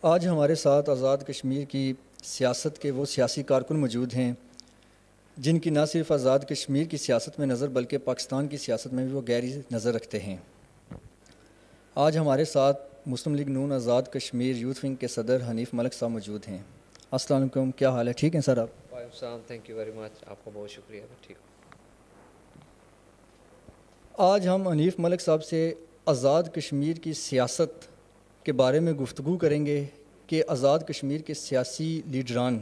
آج ہمارے ساتھ آزاد کشمیر کی سیاست کے وہ سیاسی کارکن موجود ہیں جن کی نہ صرف آزاد کشمیر کی سیاست میں نظر بلکہ پاکستان کی سیاست میں بھی وہ گہری نظر رکھتے ہیں۔ آج ہمارے ساتھ مسلم لیگ نون آزاد کشمیر یوتھ ونگ کے صدر حنیف ملک صاحب موجود ہیں۔ السلام علیکم، کیا حال ہے؟ ٹھیک ہیں سر آپ؟ وعلیکم السلام، تھینک یو ویری مچ، آپ کا بہت شکریہ، میں ٹھیک ہوں۔ آج ہم حنیف ملک صاحب سے آزاد کشمیر کی سیاست کے بارے میں گفتگو کریں گے کہ آزاد کشمیر کے سیاسی لیڈران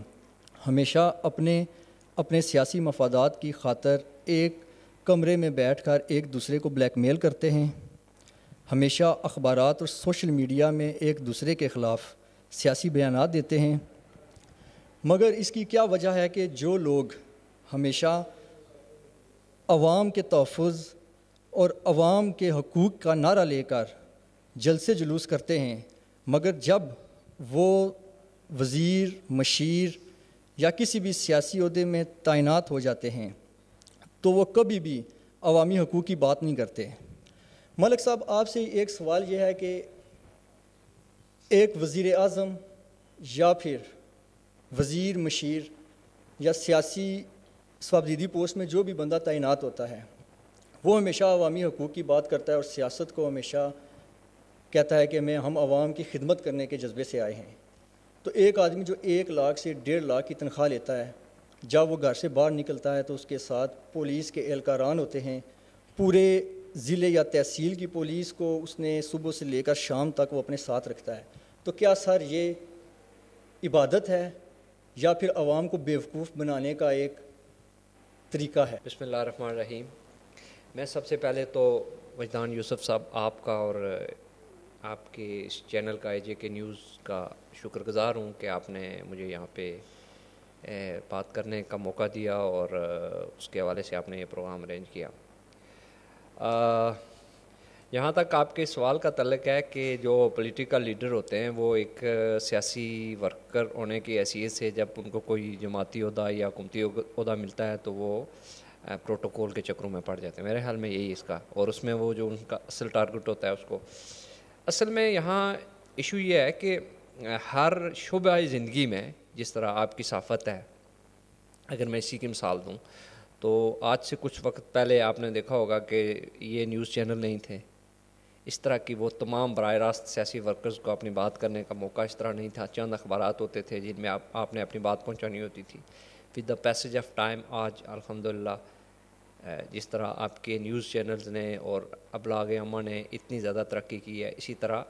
ہمیشہ اپنے سیاسی مفادات کی خاطر ایک کمرے میں بیٹھ کر ایک دوسرے کو بلیک میل کرتے ہیں، ہمیشہ اخبارات اور سوشل میڈیا میں ایک دوسرے کے خلاف سیاسی بیانات دیتے ہیں، مگر اس کی کیا وجہ ہے کہ جو لوگ ہمیشہ عوام کے تحفظ اور عوام کے حقوق کا نعرہ لے کر جلسے جلوس کرتے ہیں، مگر جب وہ وزیر، مشیر یا کسی بھی سیاسی عہدے میں تعینات ہو جاتے ہیں تو وہ کبھی بھی عوامی حقوق کی بات نہیں کرتے۔ ملک صاحب، آپ سے ایک سوال یہ ہے کہ ایک وزیر اعظم یا پھر وزیر، مشیر یا سیاسی صوابدیدی پوسٹ میں جو بھی بندہ تعینات ہوتا ہے وہ ہمیشہ عوامی حقوق کی بات کرتا ہے اور سیاست کو ہمیشہ کہتا ہے کہ ہم عوام کی خدمت کرنے کے جذبے سے آئے ہیں۔ تو ایک آدمی جو 1 لاکھ سے 1.5 لاکھ کی تنخواہ لیتا ہے، جب وہ گھر سے باہر نکلتا ہے تو اس کے ساتھ پولیس کے اہلکاران ہوتے ہیں، پورے ضلع یا تحصیل کی پولیس کو اس نے صبح سے لے کر شام تک وہ اپنے ساتھ رکھتا ہے۔ تو کیا سر یہ عبادت ہے یا پھر عوام کو بیوقوف بنانے کا ایک طریقہ ہے؟ بسم اللہ الرحمن الرحیم۔ میں سب سے پہلے تو وجدان یوسف صاحب آپ کا اور آپ کے اس چینل کا AJK نیوز کا شکر گزار ہوں کہ آپ نے مجھے یہاں پہ بات کرنے کا موقع دیا اور اس کے حوالے سے آپ نے یہ پروگرام ارینج کیا۔ جہاں تک آپ کے سوال کا تعلق ہے کہ جو پولیٹیکل لیڈر ہوتے ہیں وہ ایک سیاسی ورکر ہونے کی حیثیت سے جب ان کو کوئی جماعتی عہدہ یا حکومتی عہدہ ملتا ہے تو وہ پروٹوکول کے چکروں میں پڑ جاتے ہیں۔ میرے خیال میں یہی اس کا، اور اس میں وہ جو ان کا اصل ٹارگٹ ہوتا ہے اس کو اصل میں یہاں ایشو یہ ہے کہ ہر شعبہ زندگی میں جس طرح آپ کی صحافت ہے، اگر میں اسی کی مثال دوں تو آج سے کچھ وقت پہلے آپ نے دیکھا ہوگا کہ یہ نیوز چینل نہیں تھے، اس طرح کی وہ تمام براہ راست سیاسی ورکرز کو اپنی بات کرنے کا موقع اس طرح نہیں تھا، چند اخبارات ہوتے تھے جن میں آپ نے اپنی بات پہنچانی ہوتی تھی۔ With the passage of time آج الحمدللہ جس طرح آپ کے نیوز چینلز نے اور ابلاغ عامہ نے اتنی زیادہ ترقی کی ہے، اسی طرح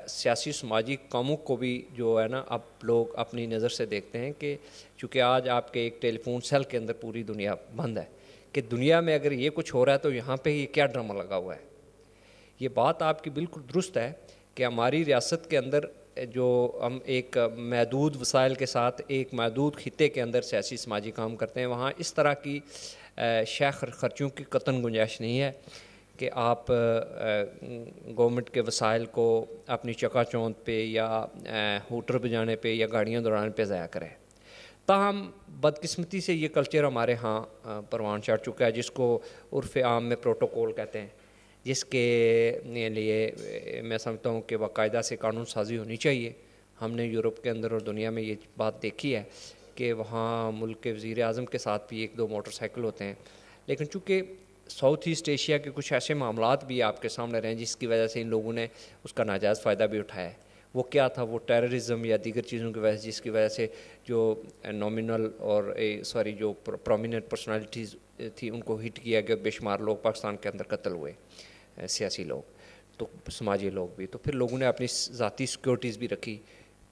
سیاسی سماجی کاموں کو بھی جو ہے نا اب لوگ اپنی نظر سے دیکھتے ہیں کہ چونکہ آج آپ کے ایک ٹیلی فون سیل کے اندر پوری دنیا بند ہے کہ دنیا میں اگر یہ کچھ ہو رہا ہے تو یہاں پہ یہ کیا ڈرامہ لگا ہوا ہے۔ یہ بات آپ کی بالکل درست ہے کہ ہماری ریاست کے اندر جو ہم ایک محدود وسائل کے ساتھ ایک محدود خطے کے اندر سیاسی سماجی کام کرتے ہیں، وہاں اس طرح کی شے خرچوں کی قطعاً گنجائش نہیں ہے کہ آپ گورنمنٹ کے وسائل کو اپنی چکا چوند پہ یا ہوٹر بجانے پہ یا گاڑیاں دوڑانے پہ ضائع کریں۔ تاہم بدقسمتی سے یہ کلچر ہمارے ہاں پروان چڑھ چکا ہے جس کو عرف عام میں پروٹوکول کہتے ہیں، جس کے لیے میں سمجھتا ہوں کہ باقاعدہ سے قانون سازی ہونی چاہیے۔ ہم نے یورپ کے اندر اور دنیا میں یہ بات دیکھی ہے کہ وہاں ملک کے وزیر اعظم کے ساتھ بھی 1-2 موٹر سائیکل ہوتے ہیں، لیکن چونکہ ساؤتھ ایسٹ ایشیا کے کچھ ایسے معاملات بھی آپ کے سامنے رہے ہیں جس کی وجہ سے ان لوگوں نے اس کا ناجائز فائدہ بھی اٹھایا ہے۔ وہ کیا تھا؟ وہ ٹیررزم یا دیگر چیزوں کی وجہ سے، جس کی وجہ سے جو نومینل اور جو پرومیننٹ پرسنالٹیز تھی ان کو ہٹ کیا گیا، بے شمار لوگ پاکستان کے اندر قتل ہوئے، سیاسی لوگ تو سماجی لوگ بھی، تو پھر لوگوں نے اپنی ذاتی سیکیورٹیز بھی رکھی۔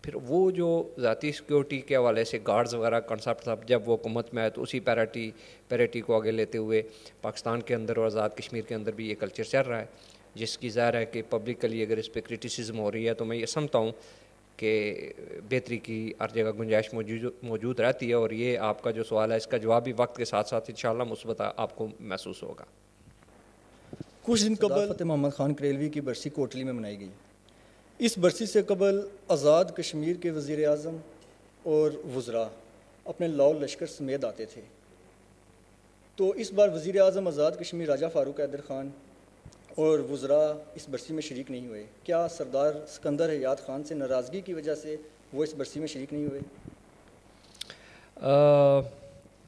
پھر وہ جو ذاتی سیکیورٹی کے حوالے سے گارڈز وغیرہ کنسیپٹ تھا، جب وہ حکومت میں آئے تو اسی پیریٹی کو آگے لیتے ہوئے پاکستان کے اندر اور آزاد کشمیر کے اندر بھی یہ کلچر چل رہا ہے، جس کی ظاہر ہے کہ پبلکلی اگر اس پہ کرٹیسزم ہو رہی ہے تو میں یہ سمجھتا ہوں کہ بہتری کی ہر جگہ گنجائش موجود رہتی ہے، اور یہ آپ کا جو سوال ہے اس کا جواب بھی وقت کے ساتھ ساتھ انشاءاللہ مثبت آپ کو محسوس ہوگا۔ کچھ دن قبل فتح محمد خان کریلوی کی برسی کوٹلی میں منائی گئی۔ اس برسی سے قبل آزاد کشمیر کے وزیر اعظم اور وزراء اپنے لاؤ لشکر سمیت آتے تھے، تو اس بار وزیر اعظم آزاد کشمیر راجہ فاروق حیدر خان اور وزراء اس برسی میں شریک نہیں ہوئے، کیا سردار سکندر حیات خان سے ناراضگی کی وجہ سے وہ اس برسی میں شریک نہیں ہوئے؟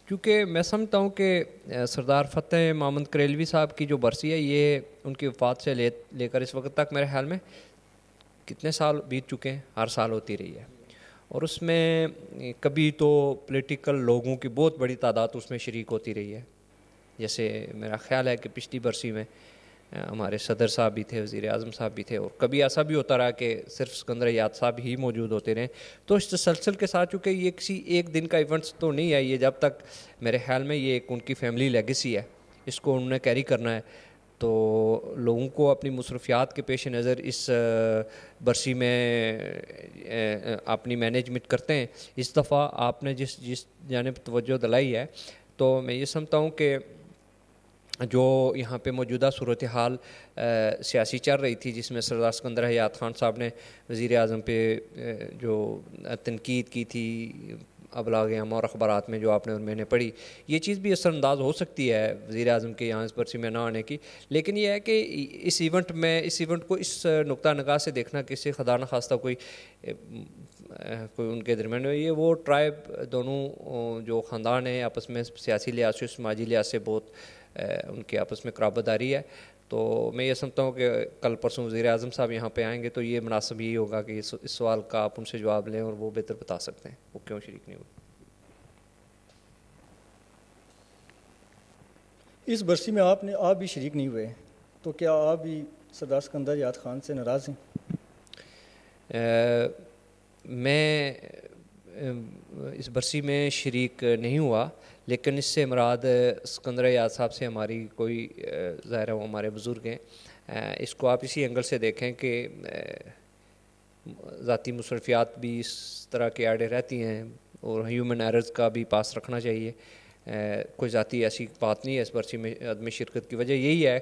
کیونکہ میں سمجھتا ہوں کہ سردار فتح محمد کریلوی صاحب کی جو برسی ہے یہ ان کی وفات سے لے کر اس وقت تک میرے خیال میں کتنے سال بیت چکے ہیں، ہر سال ہوتی رہی ہے، اور اس میں کبھی تو پولیٹیکل لوگوں کی بہت بڑی تعداد اس میں شریک ہوتی رہی ہے. جیسے میرا خیال ہے کہ پچھلی برسی میں ہمارے صدر صاحب بھی تھے، وزیر اعظم صاحب بھی تھے، اور کبھی ایسا بھی ہوتا رہا کہ صرف سکندر حیات صاحب ہی موجود ہوتے رہے. تو اس تسلسل کے ساتھ چونکہ یہ کسی ایک دن کا ایونٹس تو نہیں ہے، یہ جب تک میرے خیال میں یہ ایک ان کی فیملی لیگیسی ہے، اس کو انہوں نے کیری کرنا ہے. تو لوگوں کو اپنی مصروفیات کے پیش نظر اس برسی میں اپنی مینجمنٹ کرتے ہیں. اس دفعہ آپ نے جس جانب توجہ دلائی ہے، تو میں یہ سمجھتا ہوں کہ جو یہاں پہ موجودہ صورتحال سیاسی چل رہی تھی، جس میں سردار سکندر حیات خان صاحب نے وزیر اعظم پہ جو تنقید کی تھی ابلاغ عامہ اور اخبارات میں جو آپ نے اور میں نے پڑھی، یہ چیز بھی اثر انداز ہو سکتی ہے وزیر اعظم کے یہاں اس برسی میں نہ آنے کی. لیکن یہ ہے کہ اس ایونٹ کو اس نقطہ نگاہ سے دیکھنا کہ اس سے خدا نخواستہ کوئی ان کے درمیان یہ وہ ٹرائب دونوں جو خاندان ہیں آپس میں سیاسی لحاظ سے سماجی لحاظ سے بہت ان کے آپس میں قرابت داری ہے. تو میں یہ سمجھتا ہوں کہ کل پرسوں وزیر اعظم صاحب یہاں پہ آئیں گے تو یہ مناسب یہی ہوگا کہ اس سوال کا آپ ان سے جواب لیں اور وہ بہتر بتا سکتے ہیں وہ کیوں شریک نہیں ہوئے. اس برسی میں آپ بھی شریک نہیں ہوئے، تو کیا آپ بھی سردار سکندر حیات خان سے ناراض ہیں؟ میں اس برسی میں شریک نہیں ہوا، لیکن اس سے مراد سکندر حیات صاحب سے ہماری کوئی ظاہر ہے وہ ہمارے بزرگ ہیں. اس کو آپ اسی اینگل سے دیکھیں کہ ذاتی مصروفیات بھی اس طرح کے آڑے رہتی ہیں اور ہیومن ایررز کا بھی پاس رکھنا چاہیے. کوئی ذاتی ایسی بات نہیں ہے اس برسی میں عدم شرکت کی وجہ یہی ہے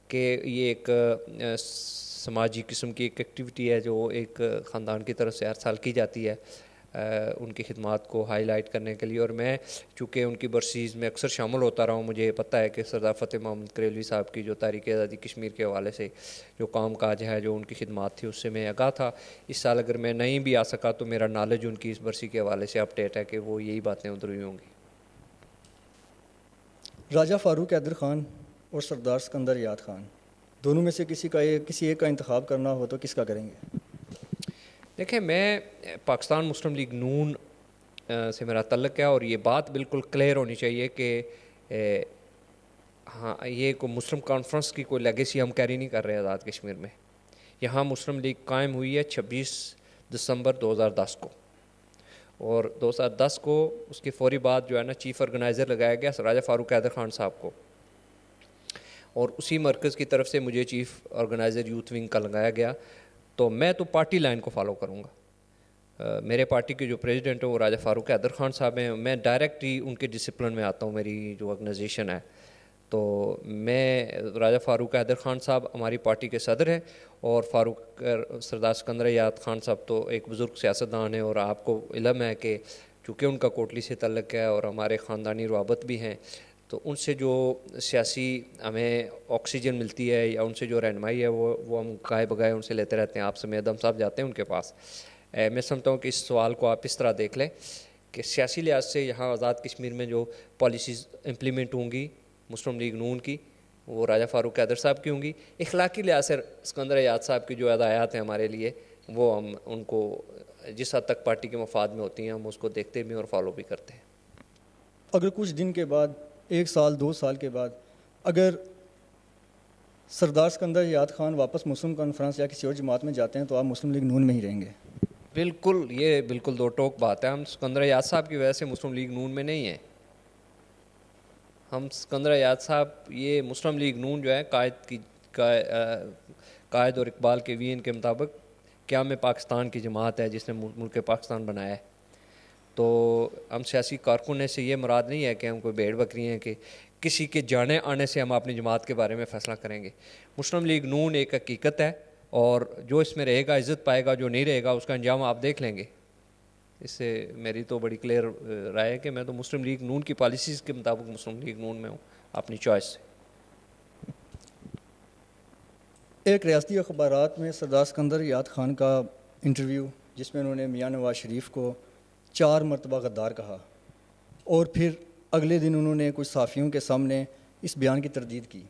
کہ یہ ایک سماجی قسم کی ایک ایکٹیویٹی ہے جو ایک خاندان کی طرف سے ہر سال کی جاتی ہے ان کی خدمات کو ہائی لائٹ کرنے کے لیے. اور میں چونکہ ان کی برسیز میں اکثر شامل ہوتا رہا ہوں، مجھے پتہ ہے کہ سردار فتح محمد کریلوی صاحب کی جو تحریک آزادی کشمیر کے حوالے سے جو کام کاج ہے، جو ان کی خدمات تھی، اس سے میں آگاہ تھا. اس سال اگر میں نہیں بھی آ سکا تو میرا نالج ان کی اس برسی کے حوالے سے اپڈیٹ ہے کہ وہ یہی باتیں ادھر ہوئی ہوں گی. راجہ فاروق حیدر خان اور سردار سکندر حیات خان دونوں میں سے کسی ایک کا انتخاب کرنا ہو تو کس کا کریں گے؟ دیکھیں، میں پاکستان مسلم لیگ نون سے میرا تعلق ہے اور یہ بات بالکل کلیئر ہونی چاہیے کہ ہاں یہ کوئی مسلم کانفرنس کی کوئی لیگیسی ہم کیری نہیں کر رہے آزاد کشمیر میں. یہاں مسلم لیگ قائم ہوئی ہے 26 دسمبر 2010 کو، اور 2010 کو اس کے فوری بعد جو ہے نا چیف آرگنائزر لگایا گیا راجہ فاروق حیدر خان صاحب کو، اور اسی مرکز کی طرف سے مجھے چیف آرگنائزر یوتھ ونگ کا لگایا گیا. تو میں تو پارٹی لائن کو فالو کروں گا. میرے پارٹی کے جو پریزیڈنٹ ہیں وہ راجہ فاروق حیدر خان صاحب ہیں. میں ڈائریکٹ ہی ان کے ڈسپلن میں آتا ہوں. میری جو آرگنائزیشن ہے تو میں راجہ فاروق حیدر خان صاحب ہماری پارٹی کے صدر ہیں، اور سردار سکندر حیات خان صاحب تو ایک بزرگ سیاستدان ہیں، اور آپ کو علم ہے کہ چونکہ ان کا کوٹلی سے تعلق ہے اور ہمارے خاندانی روابط بھی ہیں، تو ان سے جو سیاسی ہمیں آکسیجن ملتی ہے یا ان سے جو رہنمائی ہے وہ ہم گائے بگائے ان سے لیتے رہتے ہیں. آپ سمیت ہم صاحب جاتے ہیں ان کے پاس. میں سمجھتا ہوں کہ اس سوال کو آپ اس طرح دیکھ لیں کہ سیاسی لحاظ سے یہاں آزاد کشمیر میں جو پالیسیز امپلیمنٹ ہوں گی مسلم لیگ نون کی، وہ راجہ فاروق حیدر صاحب کی ہوں گی. اخلاقی لحاظ سے سکندر حیات صاحب کی جو ہدایات ہیں ہمارے لیے، وہ ہم ان کو جس حد تک پارٹی کے مفاد میں ہوتی ہیں ہم اس کو دیکھتے بھی اور فالو بھی کرتے ہیں. اگر کچھ دن کے بعد، 1 سال 2 سال کے بعد، اگر سردار سکندر حیات خان واپس مسلم کانفرنس یا کسی اور جماعت میں جاتے ہیں تو آپ مسلم لیگ نون میں ہی رہیں گے؟ بالکل، یہ بالکل دو ٹوک بات ہے. ہم سکندر حیات صاحب کی وجہ سے مسلم لیگ نون میں نہیں ہیں. ہم سکندر حیات صاحب یہ مسلم لیگ نون جو ہے قائد اور اقبال کے وین کے مطابق قیام پاکستان کی جماعت ہے جس نے ملک پاکستان بنایا ہے. تو ہم سیاسی کارکنوں سے یہ مراد نہیں ہے کہ ہم کوئی بھیڑ بکری ہیں کہ کسی کے جانے آنے سے ہم اپنی جماعت کے بارے میں فیصلہ کریں گے. مسلم لیگ نون ایک حقیقت ہے، اور جو اس میں رہے گا عزت پائے گا، جو نہیں رہے گا اس کا انجام آپ دیکھ لیں گے. اس سے میری تو بڑی کلیئر رائے ہے کہ میں تو مسلم لیگ نون کی پالیسیز کے مطابق مسلم لیگ نون میں ہوں، اپنی چوائس سے. ایک ریاستی اخبارات میں سردار سکندر یاد خان کا انٹرویو جس میں انہوں نے میاں نواز شریف کو 4 مرتبہ غدار کہا، اور پھر اگلے دن انہوں نے کچھ صحافیوں کے سامنے اس بیان کی تردید کی،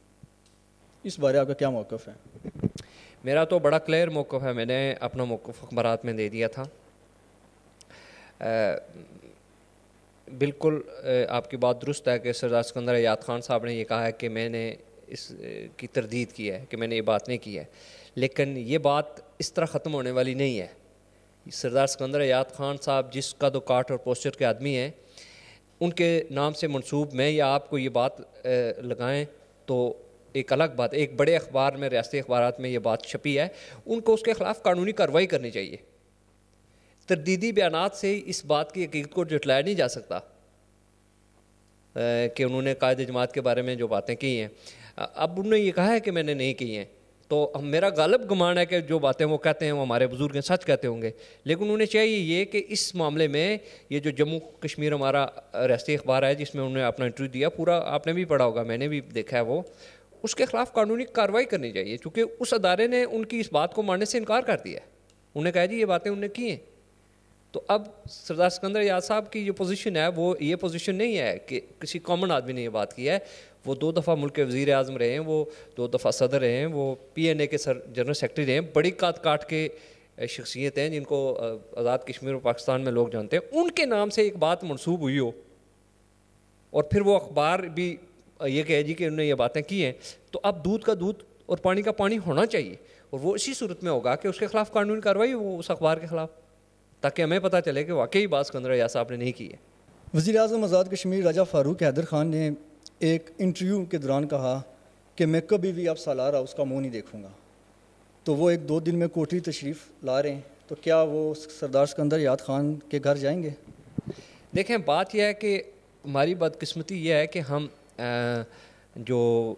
اس بارے آپ کا کیا موقف ہے؟ میرا تو بڑا کلیئر موقف ہے، میں نے اپنا موقف اخبارات میں دے دیا تھا۔ بالکل آپ کی بات درست ہے کہ سردار سکندر یاد خان صاحب نے یہ کہا ہے کہ میں نے اس کی تردید کی ہے، کہ میں نے یہ بات نہیں کی ہے، لیکن یہ بات اس طرح ختم ہونے والی نہیں ہے۔ سردار سکندر یاد خان صاحب جس قد و کاٹ اور پوسچر کے آدمی ہیں، ان کے نام سے منسوب میں یا آپ کو یہ بات لگائیں تو ایک الگ بات، ایک بڑے اخبار میں، ریاستی اخبارات میں یہ بات چھپی ہے، ان کو اس کے خلاف قانونی کارروائی کرنی چاہیے۔ تردیدی بیانات سے اس بات کی حقیقت کو جھٹلایا نہیں جا سکتا کہ انہوں نے قائد جماعت کے بارے میں جو باتیں کی ہیں، اب انہوں نے یہ کہا ہے کہ میں نے نہیں کی ہیں، تو میرا غالب گمان ہے کہ جو باتیں وہ کہتے ہیں وہ ہمارے بزرگ سچ کہتے ہوں گے، لیکن انہیں چاہیے یہ کہ اس معاملے میں یہ جو جموں کشمیر ہمارا ریاستی اخبار ہے جس میں انہوں نے اپنا انٹرویو دیا، پورا آپ نے بھی پڑھا ہوگا، میں نے بھی دیکھا ہے، وہ اس کے خلاف قانونی کارروائی کرنی چاہیے، چونکہ اس ادارے نے ان کی اس بات کو ماننے سے انکار کر دیا ہے، انہوں نے کہا جی یہ باتیں انہوں نے کی ہیں۔ تو اب سردار سکندر یاد صاحب کی جو پوزیشن ہے وہ یہ پوزیشن نہیں ہے کہ کسی کامن آدمی نے یہ بات کی ہے، وہ 2 دفعہ ملک کے وزیر اعظم رہے ہیں، وہ 2 دفعہ صدر رہے ہیں، وہ PNA کے جنرل سیکرٹری رہے ہیں، بڑی کاٹ کے شخصیت ہیں جن کو آزاد کشمیر و پاکستان میں لوگ جانتے ہیں، ان کے نام سے ایک بات منسوب ہوئی ہو اور پھر وہ اخبار بھی یہ کہے جی کہ انہوں نے یہ باتیں کی ہیں، تو اب دودھ کا دودھ اور پانی کا پانی ہونا چاہیے، اور وہ اسی صورت میں ہوگا کہ اس کے خلاف قانونی کارروائی ہو اس اخبار کے خلاف، تاکہ ہمیں پتہ چلے کہ واقعی بات سکندر یاد صاحب نے نہیں کی ہے۔ وزیر اعظم آزاد کشمیر راجہ فاروق حیدر خان نے ایک انٹرویو کے دوران کہا کہ میں کبھی بھی اب سالار ہاؤس کا منہ نہیں دیکھوں گا، تو وہ ایک 2 دن میں کوٹھی تشریف لا رہے ہیں، تو کیا وہ سردار سکندر یاد خان کے گھر جائیں گے؟ دیکھیں بات یہ ہے کہ ہماری بدقسمتی یہ ہے کہ ہم جو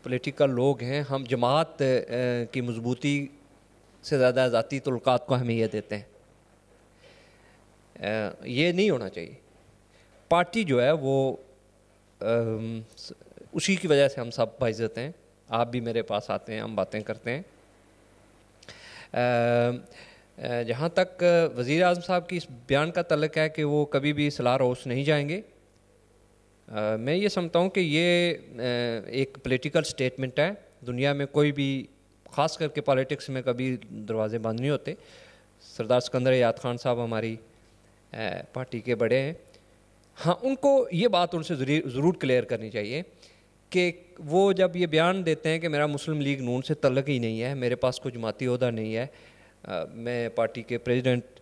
پولیٹیکل لوگ ہیں، ہم جماعت کی مضبوطی سے زیادہ ذاتی تعلقات کو اہمیت دیتے ہیں، یہ نہیں ہونا چاہیے۔ پارٹی جو ہے وہ اسی کی وجہ سے ہم سب باعزت ہیں، آپ بھی میرے پاس آتے ہیں، ہم باتیں کرتے ہیں۔ جہاں تک وزیر اعظم صاحب کی اس بیان کا تعلق ہے کہ وہ کبھی بھی سالار ہاؤس نہیں جائیں گے، میں یہ سمجھتا ہوں کہ یہ ایک پولیٹیکل سٹیٹمنٹ ہے، دنیا میں کوئی بھی، خاص کر کے پالیٹکس میں کبھی دروازے بند نہیں ہوتے۔ سردار سکندر یاد خان صاحب ہماری پارٹی کے بڑے ہیں، ہاں ان کو یہ بات ان سے ضرور کلیئر کرنی چاہیے کہ وہ جب یہ بیان دیتے ہیں کہ میرا مسلم لیگ نون سے تعلق ہی نہیں ہے، میرے پاس کوئی جماعتی عہدہ نہیں ہے، میں پارٹی کے پریزیڈنٹ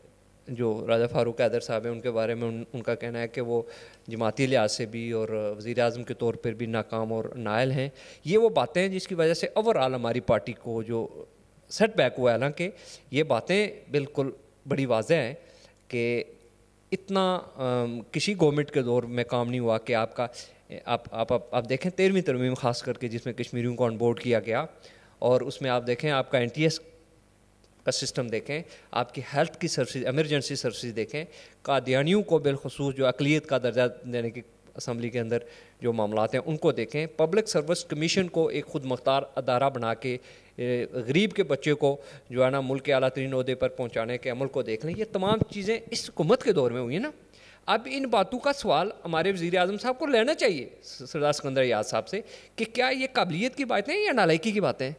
جو راجہ فاروق حیدر صاحب ہیں ان کے بارے میں ان کا کہنا ہے کہ وہ جماعتی لحاظ سے بھی اور وزیر اعظم کے طور پر بھی ناکام اور نائل ہیں، یہ وہ باتیں ہیں جس کی وجہ سے اوور آل ہماری پارٹی کو جو سیٹ بیک ہوا ہے، حالانکہ یہ باتیں بالکل بڑی واضح ہیں کہ اتنا کسی گورنمنٹ کے دور میں کام نہیں ہوا کہ آپ کا آپ دیکھیں 13ویں ترمیم خاص کر کے جس میں کشمیریوں کو آن بورڈ کیا گیا، اور اس میں آپ دیکھیں آپ کا NTS کا سسٹم دیکھیں، آپ کی ہیلتھ کی سروسز، ایمرجنسی سروسز دیکھیں، قادیانیوں کو بالخصوص جو اقلیت کا درجہ دینے کی اسمبلی کے اندر جو معاملات ہیں ان کو دیکھیں، پبلک سروس کمیشن کو ایک خود مختار ادارہ بنا کے غریب کے بچے کو جو ہے نا ملک کے اعلیٰ ترین عہدے پر پہنچانے کے عمل کو دیکھ لیں، یہ تمام چیزیں اس حکومت کے دور میں ہوئی ہیں نا۔ اب ان باتوں کا سوال ہمارے وزیر اعظم صاحب کو لینا چاہیے سردار سکندر یاد صاحب سے کہ کیا یہ قابلیت کی باتیں ہیں یا نالائکی کی باتیں ہیں؟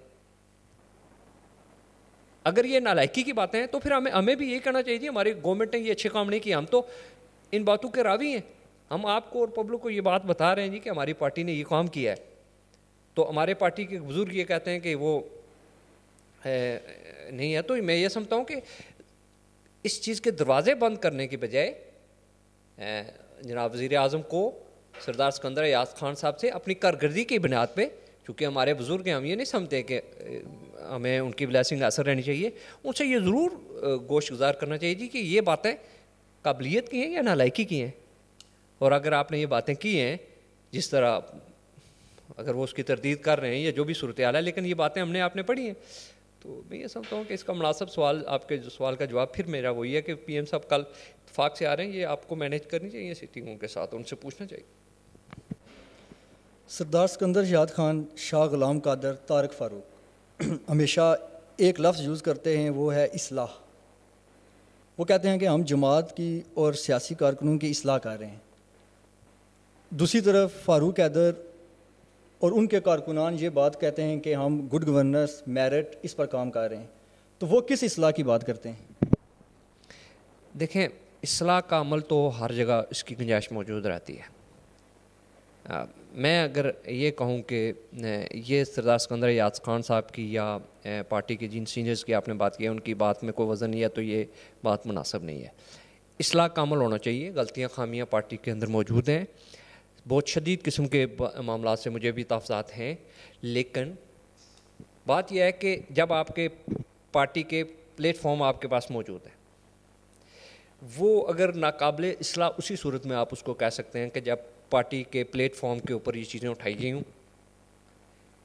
اگر یہ نالائکی کی باتیں ہیں تو پھر ہمیں بھی یہ کہنا چاہیے ہماری گورنمنٹ نے یہ اچھے کام نہیں کیے، ہم تو ان باتوں کے راوی ہیں، ہم آپ کو اور پبلک کو یہ بات بتا رہے ہیں جی کہ ہماری پارٹی نے یہ کام کیا ہے، تو ہمارے پارٹی کے بزرگ یہ کہتے ہیں کہ وہ نہیں ہے۔ تو میں یہ سمجھتا ہوں کہ اس چیز کے دروازے بند کرنے کی بجائے جناب وزیر اعظم کو سردار سکندر یاد خان صاحب سے اپنی کارکردگی کی بنیاد پہ، چونکہ ہمارے بزرگ ہیں، ہم یہ نہیں سمجھتے کہ ہمیں ان کی بلیسنگ اثر رہنی چاہیے، ان سے یہ ضرور گوش گزار کرنا چاہیے جی کہ یہ باتیں قابلیت کی ہیں یا نالائکی کی ہیں، اور اگر آپ نے یہ باتیں کی ہیں جس طرح اگر وہ اس کی تردید کر رہے ہیں یا جو بھی صورتحال ہے، لیکن یہ باتیں ہم نے آپ نے پڑھی ہیں، تو میں یہ سمجھتا ہوں کہ اس کا مناسب سوال، آپ کے سوال کا جواب پھر میرا وہی ہے کہ PM صاحب کل اتفاق سے آ رہے ہیں، یہ آپ کو مینیج کرنی چاہیے سٹنگوں کے ساتھ، ان سے پوچھنا چاہیے۔ سردار سکندر یاد خان، شاہ غلام قادر، طارق فاروق، ہمیشہ ایک لفظ یوز کرتے ہیں، وہ ہے اصلاح۔ وہ کہتے ہیں کہ ہم جماعت کی اور سیاسی کارکنوں کی اصلاح کر رہے ہیں۔ دوسری طرف فاروق حیدر اور ان کے کارکنان یہ بات کہتے ہیں کہ ہم گڈ گورننس، میرٹ، اس پر کام کر رہے ہیں۔ تو وہ کس اصلاح کی بات کرتے ہیں؟ دیکھیں، اصلاح کا عمل تو ہر جگہ اس کی گنجائش موجود رہتی ہے۔ میں اگر یہ کہوں کہ یہ سردار سکندر یاسر خان صاحب کی یا پارٹی کے جن سینئرز کی آپ نے بات کی ہے ان کی بات میں کوئی وزن نہیں ہے، تو یہ بات مناسب نہیں ہے۔ اصلاح کا عمل ہونا چاہیے۔ غلطیاں، خامیاں پارٹی کے اندر موجود ہیں، بہت شدید قسم کے معاملات سے مجھے بھی تحفظات ہیں، لیکن بات یہ ہے کہ جب آپ کے پارٹی کے پلیٹ فارم آپ کے پاس موجود ہے، وہ اگر ناقابل اصلاح اسی صورت میں آپ اس کو کہہ سکتے ہیں کہ جب پارٹی کے پلیٹ فارم کے اوپر یہ چیزیں اٹھائی گئی ہوں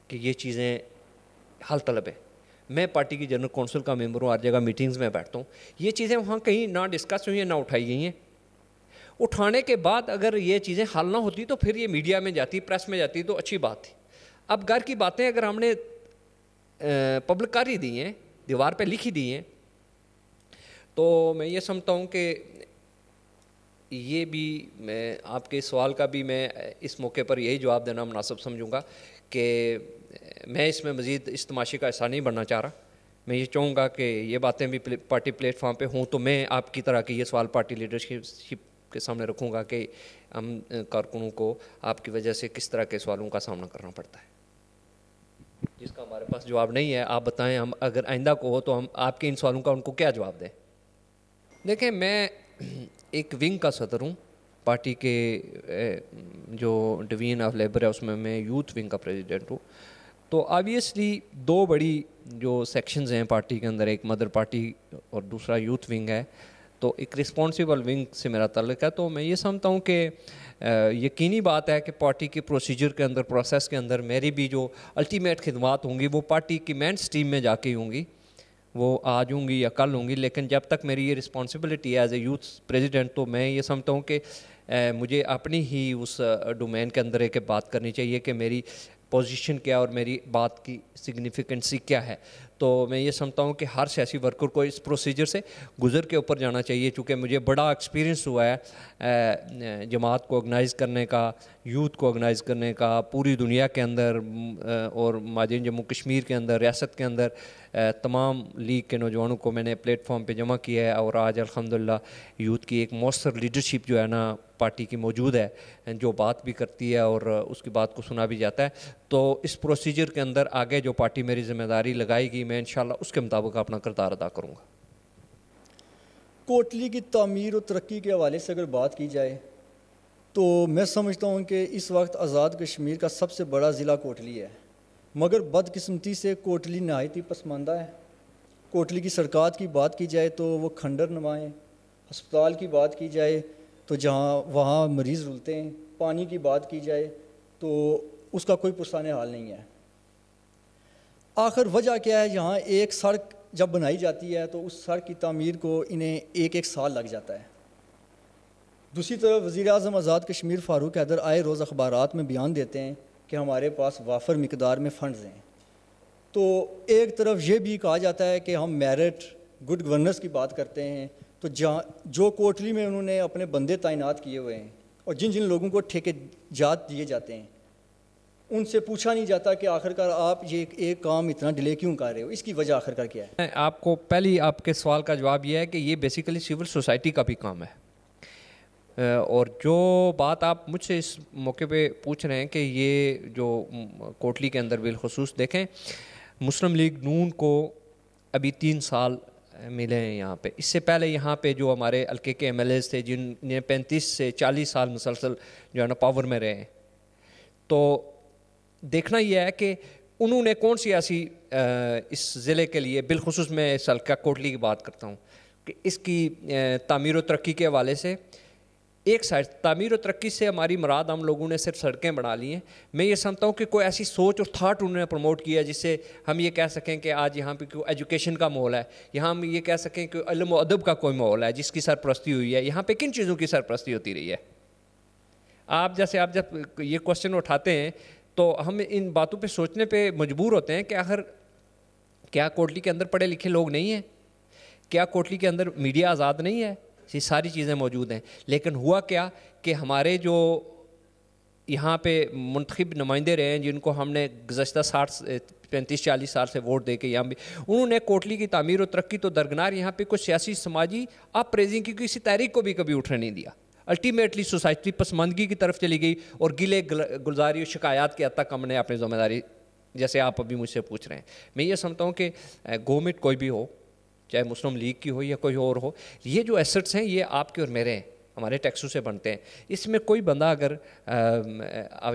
کہ یہ چیزیں حل طلب ہیں۔ میں پارٹی کی جنرل کونسل کا ممبر ہوں، ہر جگہ میٹنگز میں بیٹھتا ہوں، یہ چیزیں وہاں کہیں نہ ڈسکس ہوئی ہیں نہ اٹھائی گئی ہیں۔ اٹھانے کے بعد اگر یہ چیزیں حل نہ ہوتی تو پھر یہ میڈیا میں جاتی، پریس میں جاتی تو اچھی بات تھی۔ اب گھر کی باتیں اگر ہم نے پبلک کر ہی دی ہیں، دیوار پہ لکھی دی ہیں، تو میں یہ سمجھتا ہوں کہ یہ بھی میں آپ کے سوال کا بھی میں اس موقع پر یہی جواب دینا مناسب سمجھوں گا کہ میں اس میں مزید اس تماشے کا حصہ نہیں بننا چاہ رہا۔ میں یہ چاہوں گا کہ یہ باتیں بھی پارٹی پلیٹ فارم پہ ہوں، تو میں آپ کی طرح کے یہ سوال پارٹی لیڈرشپ کے سامنے رکھوں گا کہ ہم کارکنوں کو آپ کی وجہ سے کس طرح کے سوالوں کا سامنا کرنا پڑتا ہے، جس کا ہمارے پاس جواب نہیں ہے۔ آپ بتائیں، ہم اگر آئندہ کو ہو تو ہم آپ کے ان سوالوں کا ان کو کیا جواب دیں؟ دیکھیں، میں ایک ونگ کا صدر ہوں پارٹی کے، جو ڈویژن آف لیبر ہے اس میں یوتھ ونگ کا پریزیڈنٹ ہوں۔ تو آبویسلی دو بڑی جو سیکشنز ہیں پارٹی کے اندر، ایک مدر پارٹی اور دوسرا یوتھ ونگ ہے، تو ایک رسپانسیبل ونگ سے میرا تعلق ہے۔ تو میں یہ سمجھتا ہوں کہ یقینی بات ہے کہ پارٹی کے پروسیجر کے اندر، پروسیس کے اندر میری بھی جو الٹیمیٹ خدمات ہوں گی وہ پارٹی کی مین سٹریم میں جا کے ہوں گی، وہ آج ہوں گی یا کل ہوں گی، لیکن جب تک میری یہ رسپانسبلٹی ہے ایز اے یوتھ پریزیڈنٹ، تو میں یہ سمجھتا ہوں کہ مجھے اپنی ہی اس ڈومین کے اندر ایک بات کرنی چاہیے کہ میری پوزیشن کیا اور میری بات کی سگنیفیکنسی کیا ہے۔ تو میں یہ سمجھتا ہوں کہ ہر سیاسی ورکر کو اس پروسیجر سے گزر کے اوپر جانا چاہیے، چونکہ مجھے بڑا ایکسپیرینس ہوا ہے جماعت کو آرگنائز کرنے کا، یوتھ کو آرگنائز کرنے کا پوری دنیا کے اندر اور ماجرین جموں کشمیر کے اندر، ریاست کے اندر تمام لیگ کے نوجوانوں کو میں نے پلیٹ فارم پہ جمع کیا ہے، اور آج الحمدللہ یوتھ کی ایک مؤثر لیڈرشپ جو ہے نا پارٹی کی موجود ہے، جو بات بھی کرتی ہے اور اس کی بات کو سنا بھی جاتا ہے۔ تو اس پروسیجر کے اندر آگے جو پارٹی میری ذمہ داری لگائے گی، میں انشاءاللہ اس کے مطابق اپنا کردار ادا کروں گا۔ کوٹلی کی تعمیر و ترقی کے حوالے سے اگر بات کی جائے تو میں سمجھتا ہوں کہ اس وقت آزاد کشمیر کا سب سے بڑا ضلع کوٹلی ہے، مگر بدقسمتی سے کوٹلی نہایت ہی پسماندہ ہے۔ کوٹلی کی سڑکات کی بات کی جائے تو وہ کھنڈر نما ہیں، ہسپتال کی بات کی جائے تو وہاں مریض رلتے ہیں، پانی کی بات کی جائے تو اس کا کوئی پرسان حال نہیں ہے۔ آخر وجہ کیا ہے؟ یہاں ایک سڑک جب بنائی جاتی ہے تو اس سڑک کی تعمیر کو انہیں ایک سال لگ جاتا ہے۔ دوسری طرف وزیر اعظم آزاد کشمیر فاروق حیدر آئے روز اخبارات میں بیان دیتے ہیں کہ ہمارے پاس وافر مقدار میں فنڈز ہیں، تو ایک طرف یہ بھی کہا جاتا ہے کہ ہم میرٹ، گڈ گورننس کی بات کرتے ہیں، تو جو کوٹلی میں انہوں نے اپنے بندے تعینات کیے ہوئے ہیں اور جن جن لوگوں کو ٹھیکے جات دیے جاتے ہیں، ان سے پوچھا نہیں جاتا کہ آخرکار آپ یہ ایک کام اتنا ڈیلے کیوں کر رہے ہو، اس کی وجہ آخرکار کیا ہے؟ آپ کو پہلی آپ کے سوال کا جواب یہ ہے کہ یہ بیسیکلی سول سوسائٹی کا بھی کام ہے، اور جو بات آپ مجھ سے اس موقع پہ پوچھ رہے ہیں کہ یہ جو کوٹلی کے اندر بالخصوص دیکھیں، مسلم لیگ نون کو ابھی 3 سال ملے ہیں یہاں پہ۔ اس سے پہلے یہاں پہ جو ہمارے حلقے کے ایم ایل ایز تھے جنہیں 35 سے 40 سال مسلسل جو ہے نا پاور میں رہے ہیں، تو دیکھنا یہ ہے کہ انہوں نے کون سی ایسی اس ضلع کے لیے، بالخصوص میں اس حلقہ کوٹلی کی بات کرتا ہوں، کہ اس کی تعمیر و ترقی کے حوالے سے ایک سائڈ تعمیر و ترقی سے ہماری مراد ہم لوگوں نے صرف سڑکیں بنا لی ہیں۔ میں یہ سمجھتا ہوں کہ کوئی ایسی سوچ اور تھاٹ انہوں نے پروموٹ کیا جس سے ہم یہ کہہ سکیں کہ آج یہاں پہ کوئی ایجوکیشن کا ماحول ہے، یہاں ہم یہ کہہ سکیں کہ علم و ادب کا کوئی ماحول ہے جس کی سرپرستی ہوئی ہے۔ یہاں پہ کن چیزوں کی سرپرستی ہوتی رہی ہے؟ آپ جب یہ کوشچن اٹھاتے ہیں تو ہم ان باتوں پہ سوچنے پہ مجبور ہوتے ہیں کہ آخر کیا کوٹلی کے اندر پڑھے لکھے لوگ نہیں ہیں؟ کیا کوٹلی کے اندر میڈیا آزاد نہیں ہے؟ یہ ساری چیزیں موجود ہیں. لیکن ہوا کیا کہ ہمارے جو یہاں پہ منتخب نمائندے رہے ہیں جن کو ہم نے گزشتہ 35-40 سال سے ووٹ دے کے یہاں بھی، انہوں نے کوٹلی کی تعمیر و ترقی تو درکنار یہاں پہ کوئی سیاسی سماجی اپ ریزنگ کی کسی تحریک کو بھی کبھی اٹھنے نہیں دیا. الٹیمیٹلی سوسائٹی پسماندگی کی طرف چلی گئی اور گلے گلزاری و شکایات کی حد تک ہم نے اپنی ذمہ داری، جیسے آپ ابھی مجھ سے پوچھ رہے ہیں. میں یہ سمجھتا ہوں کہ گورنمنٹ کوئی بھی ہو، چاہے مسلم لیگ کی ہو یا کوئی اور ہو، یہ جو ایسٹس ہیں یہ آپ کے اور میرے ہیں، ہمارے ٹیکسوں سے بنتے ہیں. اس میں کوئی بندہ اگر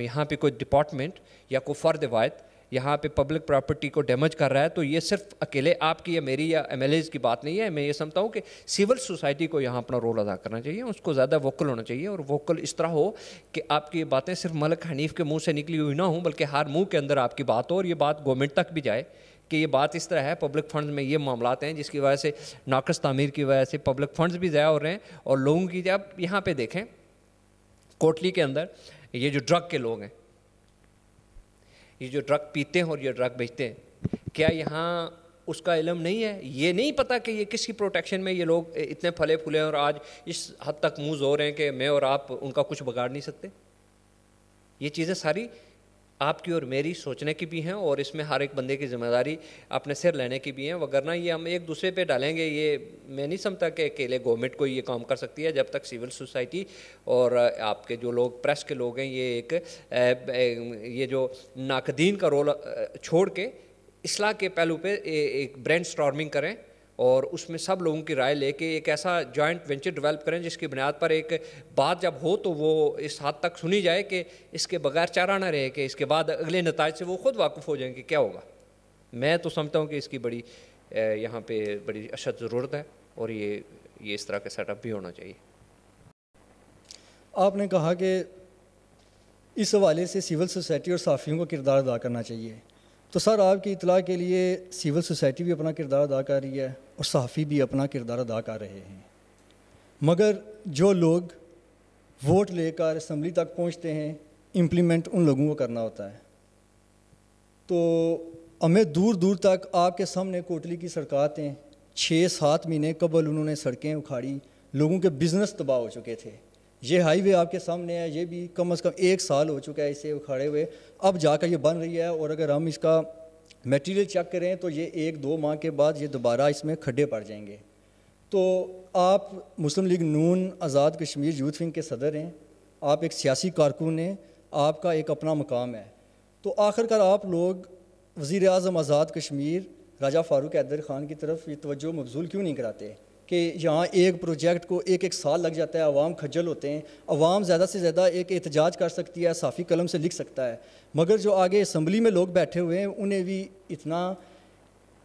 یہاں پہ کوئی ڈپارٹمنٹ یا کوئی فرد واحد یہاں پہ پبلک پراپرٹی کو ڈیمیج کر رہا ہے تو یہ صرف اکیلے آپ کی یا میری یا ایم ایل ایز کی بات نہیں ہے. میں یہ سمجھتا ہوں کہ سول سوسائٹی کو یہاں اپنا رول ادا کرنا چاہیے، اس کو زیادہ ووکل ہونا چاہیے، اور ووکل اس طرح ہو کہ آپ کی یہ باتیں صرف ملک حنیف کے منہ سے نکلی ہوئی نہ ہوں بلکہ ہر منہ کے اندر آپ کی بات ہو، اور یہ بات گورنمنٹ تک بھی جائے کہ یہ بات اس طرح ہے. پبلک فنڈز میں یہ معاملات ہیں جس کی وجہ سے ناقص تعمیر کی وجہ سے پبلک فنڈز بھی ضائع ہو رہے ہیں، اور لوگوں کی جب یہاں پہ دیکھیں کوٹلی کے اندر یہ جو ڈرگ کے لوگ ہیں، یہ جو ڈرگ پیتے ہیں اور یہ ڈرگ بیچتے ہیں، کیا یہاں اس کا علم نہیں ہے؟ یہ نہیں پتہ کہ یہ کس کی پروٹیکشن میں یہ لوگ اتنے پھلے پھولے ہیں اور آج اس حد تک منہ زور ہیں کہ میں اور آپ ان کا کچھ بگاڑ نہیں سکتے؟ یہ چیزیں ساری آپ کی اور میری سوچنے کی بھی ہیں، اور اس میں ہر ایک بندے کی ذمہ داری اپنے سر لینے کی بھی ہیں. وگرنہ یہ ہم ایک دوسرے پہ ڈالیں گے، یہ میں نہیں سمجھتا کہ اکیلے گورنمنٹ کو یہ کام کر سکتی ہے. جب تک سول سوسائٹی اور آپ کے جو لوگ پریس کے لوگ ہیں یہ جو ناقدین کا رول چھوڑ کے اصلاح کے پہلو پہ ایک برین سٹارمنگ کریں اور اس میں سب لوگوں کی رائے لے کے ایک ایسا جوائنٹ وینچر ڈیولپ کریں جس کی بنیاد پر ایک بات جب ہو تو وہ اس حد تک سنی جائے کہ اس کے بغیر چارہ نہ رہے، کہ اس کے بعد اگلے نتائج سے وہ خود واقف ہو جائیں کہ کیا ہوگا. میں تو سمجھتا ہوں کہ اس کی بڑی یہاں پہ بڑی اشد ضرورت ہے، اور یہ اس طرح کا سیٹ اپ بھی ہونا چاہیے. آپ نے کہا کہ اس حوالے سے سول سوسائٹی اور صحافیوں کو کردار ادا کرنا چاہیے. تو سر آپ کی اطلاع کے لیے سول سوسائٹی بھی اپنا کردار ادا کر رہی ہے اور صحافی بھی اپنا کردار ادا کر رہے ہیں، مگر جو لوگ ووٹ لے کر اسمبلی تک پہنچتے ہیں امپلیمنٹ ان لوگوں کو کرنا ہوتا ہے. تو ہمیں دور دور تک آپ کے سامنے کوٹلی کی سڑکات ہیں، 6-7 مہینے قبل انہوں نے سڑکیں اکھاڑی، لوگوں کے بزنس تباہ ہو چکے تھے. یہ ہائی وے آپ کے سامنے ہے، یہ بھی کم از کم 1 سال ہو چکا ہے اسے اکھاڑے ہوئے، اب جا کر یہ بن رہی ہے. اور اگر ہم اس کا میٹیریل چیک کریں تو یہ 1-2 ماہ کے بعد یہ دوبارہ اس میں کھڈے پڑ جائیں گے. تو آپ مسلم لیگ نون آزاد کشمیر یوتھ ونگ کے صدر ہیں، آپ ایک سیاسی کارکن ہیں، آپ کا ایک اپنا مقام ہے. تو آخر کار آپ لوگ وزیر اعظم آزاد کشمیر راجہ فاروق حیدر خان کی طرف یہ توجہ مبذول کیوں نہیں کراتے کہ یہاں ایک پروجیکٹ کو 1 سال لگ جاتا ہے، عوام کھجل ہوتے ہیں، عوام زیادہ سے زیادہ ایک احتجاج کر سکتی ہے، صافی قلم سے لکھ سکتا ہے، مگر جو آگے اسمبلی میں لوگ بیٹھے ہوئے ہیں انہیں بھی اتنا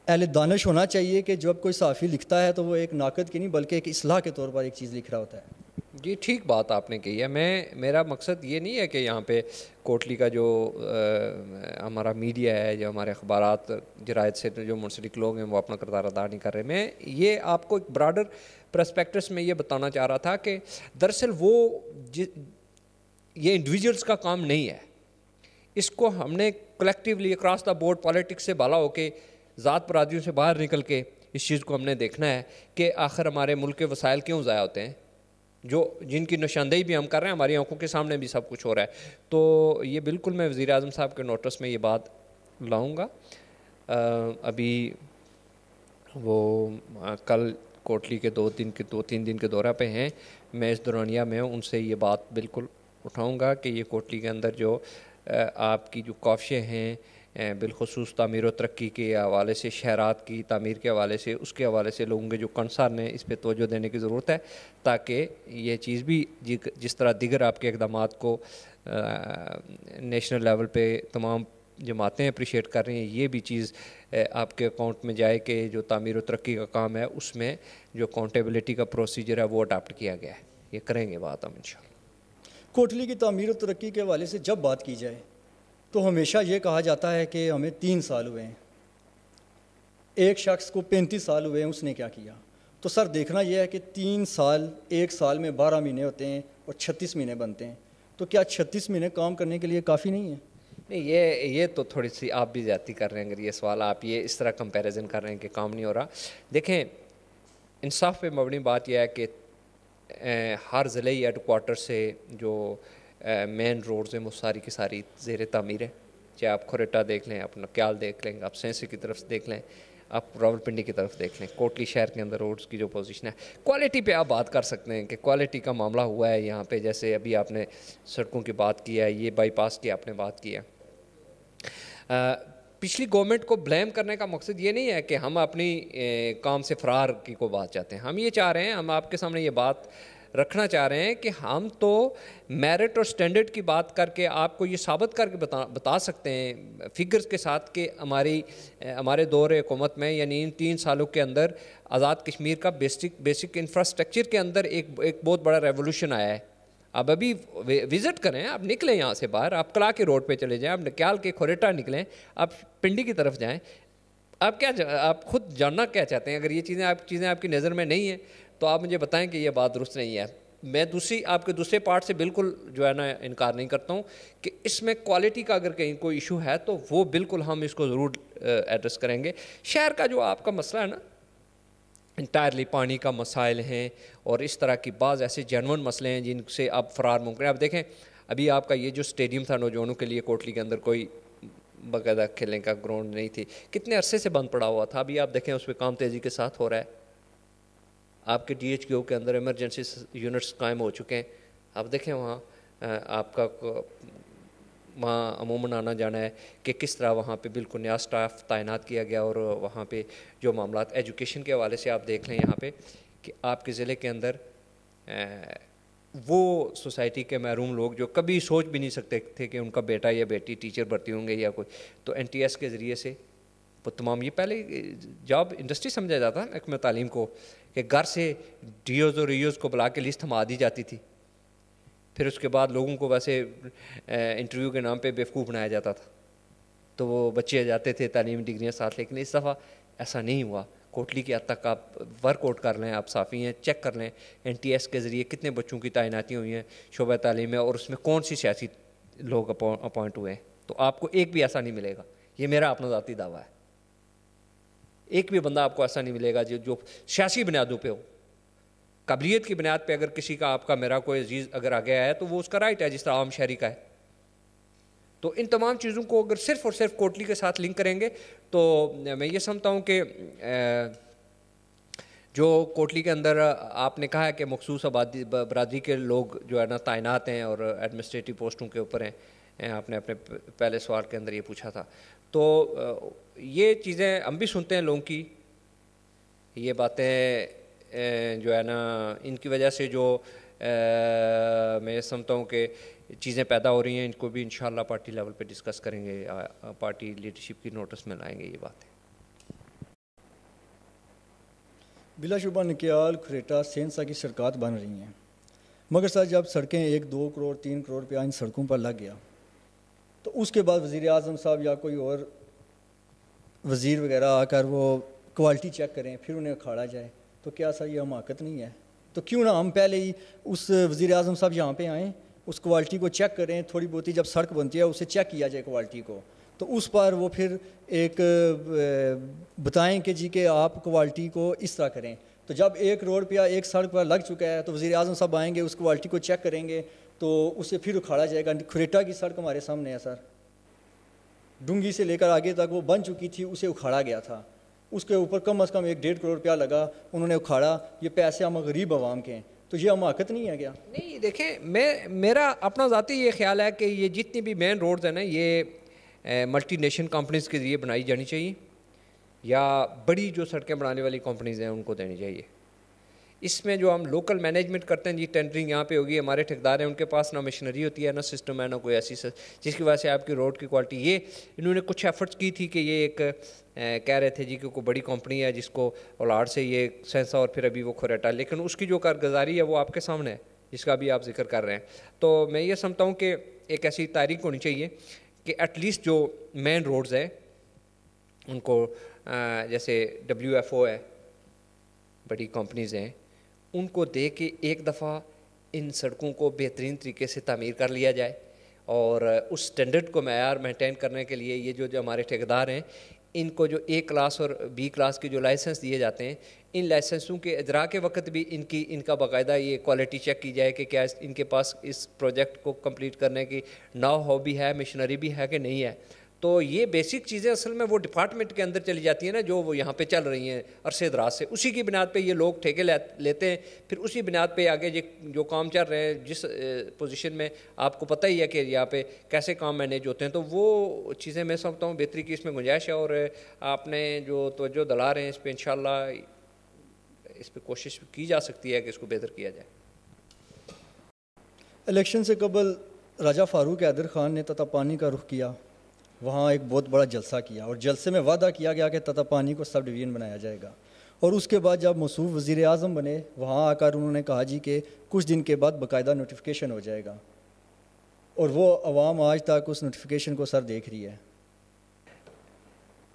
اہل دانش ہونا چاہیے کہ جب کوئی صحافی لکھتا ہے تو وہ ایک ناقد کی نہیں بلکہ ایک اصلاح کے طور پر ایک چیز لکھ رہا ہوتا ہے. جی ٹھیک بات آپ نے کہی ہے. میرا مقصد یہ نہیں ہے کہ یہاں پہ کوٹلی کا جو ہمارا میڈیا ہے، جو ہمارے اخبارات جرائد سے جو منسلک لوگ ہیں وہ اپنا کردار ادا نہیں کر رہے. میں یہ آپ کو ایک براڈر پرسپیکٹس میں یہ بتانا چاہ رہا تھا کہ دراصل یہ انڈیویجولس کا کام نہیں ہے. اس کو ہم نے collectively across the board politics سے بالا ہو کے ذات برادریوں سے باہر نکل کے اس چیز کو ہم نے دیکھنا ہے کہ آخر ہمارے ملک کے وسائل کیوں ضائع ہوتے ہیں، جن کی نشاندہی بھی ہم کر رہے ہیں، ہماری آنکھوں کے سامنے بھی سب کچھ ہو رہا ہے. تو یہ بالکل میں وزیر اعظم صاحب کے نوٹس میں یہ بات لاؤں گا. ابھی وہ کل کوٹلی کے 2-3 دن کے دورہ پہ ہیں، میں اس دورانیہ میں ان سے یہ بات بالکل اٹھاؤں گا کہ یہ کوٹلی کے اندر جو آپ کی جو کاوشیں ہیں بالخصوص تعمیر و ترقی کے حوالے سے، شہرات کی تعمیر کے حوالے سے، اس کے حوالے سے لوگوں کے جو کنسرن ہیں اس پہ توجہ دینے کی ضرورت ہے، تاکہ یہ چیز بھی جس طرح دیگر آپ کے اقدامات کو نیشنل لیول پہ تمام جماعتیں اپریشیٹ کر رہی ہیں، یہ بھی چیز آپ کے اکاؤنٹ میں جائے کہ جو تعمیر و ترقی کا کام ہے اس میں جو اکاؤنٹیبلٹی کا پروسیجر ہے وہ اڈاپٹ کیا گیا ہے. یہ کریں گے بات ہم انشاءاللہ. کوٹلی کی تعمیر و ترقی کے حوالے سے جب بات کی جائے تو ہمیشہ یہ کہا جاتا ہے کہ ہمیں 3 سال ہوئے ہیں، ایک شخص کو 35 سال ہوئے ہیں، اس نے کیا کیا. تو سر دیکھنا یہ ہے کہ 3 سال 1 سال میں 12 مہینے ہوتے ہیں اور 36 مہینے بنتے ہیں، تو کیا 36 مہینے کام کرنے کے لیے کافی نہیں ہے؟ نہیں یہ تو تھوڑی سی آپ بھی زیادتی کر رہے ہیں اگر یہ سوال آپ یہ اس طرح کمپیریزن کر رہے ہیں کہ کام نہیں ہو رہا. دیکھیں انصاف پہ مبنی بات یہ ہے کہ ہر ضلعی ہیڈ کوارٹر سے جو مین روڈز ہیں وہ ساری کی ساری زیر تعمیر ہے. چاہے آپ کھوریٹا دیکھ لیں، آپ نکیال دیکھ لیں، آپ سینسی کی طرف دیکھ لیں، آپ راولپنڈی کی طرف دیکھ لیں، کوٹلی شہر کے اندر روڈز کی جو پوزیشن ہے. کوالٹی پہ آپ بات کر سکتے ہیں کہ کوالٹی کا معاملہ ہوا ہے یہاں پہ. جیسے ابھی آپ نے سڑکوں کی بات کی ہے، یہ بائی پاس کی آپ نے بات کی ہے. پچھلی گورنمنٹ کو بلیم کرنے کا مقصد یہ نہیں ہے کہ ہم اپنی کام سے فرار کی کو بات چاہتے ہیں. ہم یہ چاہ رہے ہیں، ہم آپ کے سامنے یہ بات رکھنا چاہ رہے ہیں کہ ہم تو میرٹ اور سٹینڈرڈ کی بات کر کے آپ کو یہ ثابت کر کے بتا سکتے ہیں فگرز کے ساتھ کہ ہمارے دور حکومت میں یعنی ان 3 سالوں کے اندر آزاد کشمیر کا بیسک انفراسٹرکچر کے اندر ایک بہت بڑا ریولوشن آیا ہے. اب ابھی وزٹ کریں، آپ نکلیں یہاں سے باہر، آپ کلا کے روڈ پہ چلے جائیں، آپ نکیال کے کھوریٹا نکلیں، آپ پنڈی کی طرف جائیں. آپ خود جاننا کیا چاہتے ہیں؟ اگر یہ چیزیں آپ کی نظر میں نہیں ہیں تو آپ مجھے بتائیں کہ یہ بات درست نہیں ہے. میں آپ کے دوسرے پارٹ سے بالکل جو ہے نا انکار نہیں کرتا ہوں کہ اس میں کوالٹی کا اگر کہیں کوئی ایشو ہے تو وہ بالکل ہم اس کو ضرور ایڈریس کریں گے. شہر کا جو آپ کا مسئلہ ہے نا، انٹائرلی پانی کا مسائل ہیں اور اس طرح کی بعض ایسے جینون مسئلے ہیں جن سے آپ فرار ممکن ہے. اب دیکھیں ابھی آپ کا یہ جو اسٹیڈیم تھا نوجوانوں کے لیے کوٹلی کے اندر، کوئی باقاعدہ کھیلنے کا گراؤنڈ نہیں تھی، کتنے عرصے سے بند پڑا ہوا تھا. ابھی آپ دیکھیں اس پہ کام تیزی کے ساتھ ہو رہا ہے. آپ کے DHQ کے اندر ایمرجنسی یونٹس قائم ہو چکے ہیں. آپ دیکھیں وہاں آپ کا وہاں عموماً آنا جانا ہے کہ کس طرح وہاں پہ بالکل نیا سٹاف تعینات کیا گیا. اور وہاں پہ جو معاملات ایجوکیشن کے حوالے سے آپ دیکھ لیں یہاں پہ کہ آپ کے ضلع کے اندر وہ سوسائٹی کے محروم لوگ جو کبھی سوچ بھی نہیں سکتے تھے کہ ان کا بیٹا یا بیٹی ٹیچر بھرتی ہوں گے یا کوئی، تو NTS کے ذریعے سے وہ تمام، یہ پہلے جاب انڈسٹری سمجھا جاتا ہے محکمہ تعلیم کو کہ گھر سے DOs اور EOs کو بلا کے لسٹ تھما دی جاتی تھی. پھر اس کے بعد لوگوں کو ویسے انٹرویو کے نام پہ بیوقوف بنایا جاتا تھا تو وہ بچے جاتے تھے تعلیمی ڈگریاں ساتھ. لیکن اس دفعہ ایسا نہیں ہوا. کوٹلی کی حد تک آپ ورک آؤٹ کر لیں، آپ صافی ہیں، چیک کر لیں NTS کے ذریعے کتنے بچوں کی تعیناتی ہوئی ہیں شعبہ تعلیم میں اور اس میں کون سی سیاسی لوگ اپوائنٹ ہوئے ہیں. تو آپ کو ایک بھی ایسا نہیں ملے گا، یہ میرا اپنا ذاتی دعویٰ ہے، ایک بھی بندہ آپ کو ایسا نہیں ملے گا جو سیاسی بنیادوں پہ ہو. قابلیت کی بنیاد پہ اگر کسی کا آپ کا میرا کوئی عزیز اگر آگے آیا ہے تو وہ اس کا رائٹ ہے جس طرح عام شہری کا ہے. تو ان تمام چیزوں کو اگر صرف اور صرف کوٹلی کے ساتھ لنک کریں گے تو میں یہ سمجھتا ہوں کہ جو کوٹلی کے اندر آپ نے کہا ہے کہ مخصوص برادری کے لوگ جو ہے نا تعینات ہیں اور ایڈمنسٹریٹو پوسٹوں کے اوپر ہیں، آپ نے اپنے پہلے سوال کے اندر یہ پوچھا تھا. تو یہ چیزیں ہم بھی سنتے ہیں لوگوں کی، یہ باتیں جو ہے نا ان کی وجہ سے جو میں سمجھتا ہوں کہ چیزیں پیدا ہو رہی ہیں، ان کو بھی انشاءاللہ پارٹی لیول پہ ڈسکس کریں گے، پارٹی لیڈرشپ کی نوٹس میں لائیں گے یہ باتیں. بلا شبہ نکیال، کھریٹا، سینسا کی سڑکات بن رہی ہیں، مگر سر جب سڑکیں 1 2 کروڑ 3 کروڑ روپیہ ان سڑکوں پر لگ گیا تو اس کے بعد وزیر اعظم صاحب یا کوئی اور وزیر وغیرہ آ کر وہ کوالٹی چیک کریں پھر انہیں اکھاڑا جائے، تو کیا سر یہ حماقت نہیں ہے؟ تو کیوں نہ ہم پہلے ہی اس وزیر اعظم صاحب یہاں پہ آئیں، اس کوالٹی کو چیک کریں، تھوڑی بہت ہی جب سڑک بنتی ہے اسے چیک کیا جائے کوالٹی کو، تو اس پر وہ پھر ایک بتائیں کہ جی کہ آپ کوالٹی کو اس طرح کریں. تو جب 1 کروڑ روپیہ ایک سڑک پر لگ چکا ہے تو وزیر اعظم صاحب آئیں گے، اس کوالٹی کو چیک کریں گے تو اسے پھر اکھاڑا جائے گا. کھریٹا کی سڑک ہمارے سامنے ہے سر، ڈونگی سے لے کر آگے تک وہ بن چکی تھی، اسے اکھاڑا گیا تھا، اس کے اوپر کم از کم 1 1.5 کروڑ روپیہ لگا، انہوں نے اکھاڑا. یہ پیسے ہم غریب عوام کے ہیں، تو یہ حماقت نہیں ہے کیا؟ نہیں دیکھیں، میرا اپنا ذاتی یہ خیال ہے کہ یہ جتنی بھی مین روڈز ہیں نا یہ ملٹی نیشن کمپنیز کے ذریعے بنائی جانی چاہیے یا بڑی جو سڑکیں بنانے والی کمپنیز ہیں ان کو دینی چاہیے. اس میں جو ہم لوکل مینجمنٹ کرتے ہیں، جی ٹینڈرنگ یہاں پہ ہوگی، ہمارے ٹھیکدار ہیں، ان کے پاس نہ مشینری ہوتی ہے نہ سسٹم ہے نہ کوئی ایسی جس کی وجہ سے آپ کی روڈ کی کوالٹی. یہ انہوں نے کچھ ایفرٹس کی تھی کہ یہ ایک کہہ رہے تھے جی کہ کوئی بڑی کمپنی ہے جس کو اولاد سے یہ سینسا اور پھر ابھی وہ کھریٹا، لیکن اس کی جو کارگزاری ہے وہ آپ کے سامنے ہے جس کا بھی آپ ذکر کر رہے ہیں. تو میں یہ سمجھتا ہوں کہ ایک ایسی تحریک ہونی چاہیے کہ ایٹ لیسٹ جو مین روڈز ہیں ان کو جیسے WFO ہے، بڑی کمپنیز ہیں، ان کو دے کے ایک دفعہ ان سڑکوں کو بہترین طریقے سے تعمیر کر لیا جائے اور اس سٹینڈرڈ کو معیار مینٹین کرنے کے لیے یہ جو ہمارے ٹھیکیدار ہیں ان کو جو اے کلاس اور بی کلاس کے جو لائسنس دیے جاتے ہیں ان لائسنسوں کے اجرا کے وقت بھی ان کا باقاعدہ یہ کوالٹی چیک کی جائے کہ کیا ان کے پاس اس پروجیکٹ کو کمپلیٹ کرنے کی نو ہو بھی ہے، مشنری بھی ہے کہ نہیں ہے. تو یہ بیسک چیزیں اصل میں وہ ڈپارٹمنٹ کے اندر چلی جاتی ہیں نا جو وہ یہاں پہ چل رہی ہیں عرصے دراز سے، اسی کی بنیاد پہ یہ لوگ ٹھیکے لیتے ہیں، پھر اسی بنیاد پہ آگے جو کام چل رہے ہیں جس پوزیشن میں آپ کو پتہ ہی ہے کہ یہاں پہ کیسے کام مینیج ہوتے ہیں. تو وہ چیزیں میں سمجھتا ہوں بہتری کی اس میں گنجائش ہے، اور آپ نے جو توجہ دلا رہے ہیں اس پہ انشاءاللہ اس پہ کوشش کی جا سکتی ہے کہ اس کو بہتر کیا جائے. الیکشن سے قبل راجہ فاروق حیدر خان نے تتاپانی کا رخ کیا، وہاں ایک بہت بڑا جلسہ کیا اور جلسے میں وعدہ کیا گیا کہ تتاپانی کو سب ڈویژن بنایا جائے گا. اور اس کے بعد جب موصوف وزیر اعظم بنے وہاں آ کر انہوں نے کہا جی کہ کچھ دن کے بعد باقاعدہ نوٹیفیکیشن ہو جائے گا، اور وہ عوام آج تک اس نوٹیفیکیشن کو سر دیکھ رہی ہے.